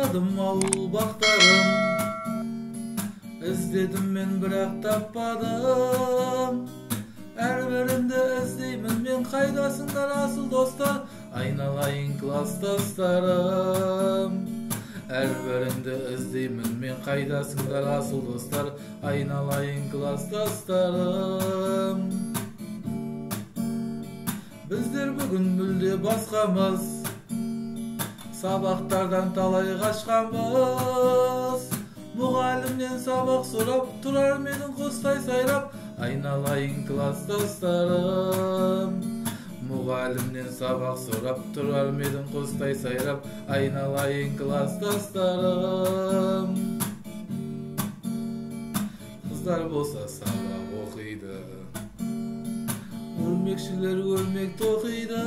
Араладым ауыл бақтарын, іздедім мен бірақ таппадым. Әрбіріңді іздеймін мен, қайдасыңдар асыл достар, айналайын класстастарым. Әрбіріңді іздеймін мен, қайдасыңдар асыл достар, айналайын класстастарым. Біздер бүгін мүлде басқамыз, сабақтардан талай қашқанбыз. Мұғалімнен сабақ сұрап, тұрар менің қостай сайрап, айналайын класстастарым. Мұғалімнен сабақ сұрап, тұрар менің қостай сайрап, айналайын класстастарым. Қыздар болса сабақ оқиды, өрмекшілер өрмек тоқиды.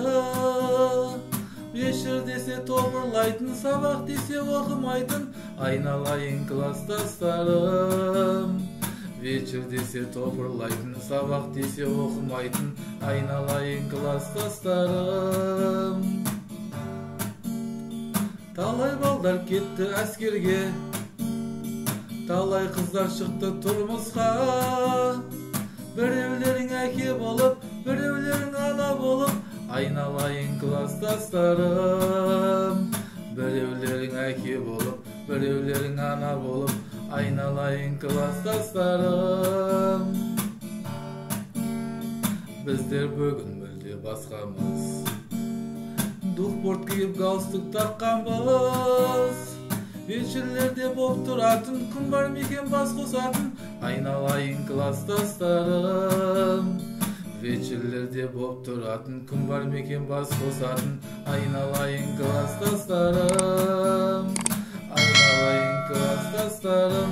Вечер десе топырлайтын, сабақ десе оқымайтын, айналайын класстастарым. Вечер десе топырлайтын, сабақ десе оқымайтын, айналайын класстастарым. Талай балдар кетті әскерге, талай қыздар шықты тұрмысқа. Біреулерің әке болып, біреулерің ана болып, айналайын класстастарым. Біреулерің әке болып, біреулерің ана болып, айналайын класстастарым. Біздер бүгін мүлде басқамыз, духборд киіп галстук таққанбыз. Вечерлерде боп тұратын, күн бар мекен бас қосатын, айналайын класстастарым. Вечерлерде боп тұратын, күн бар мекен бас қосатын, айналайын класстастарым. Айналайын класстастарым.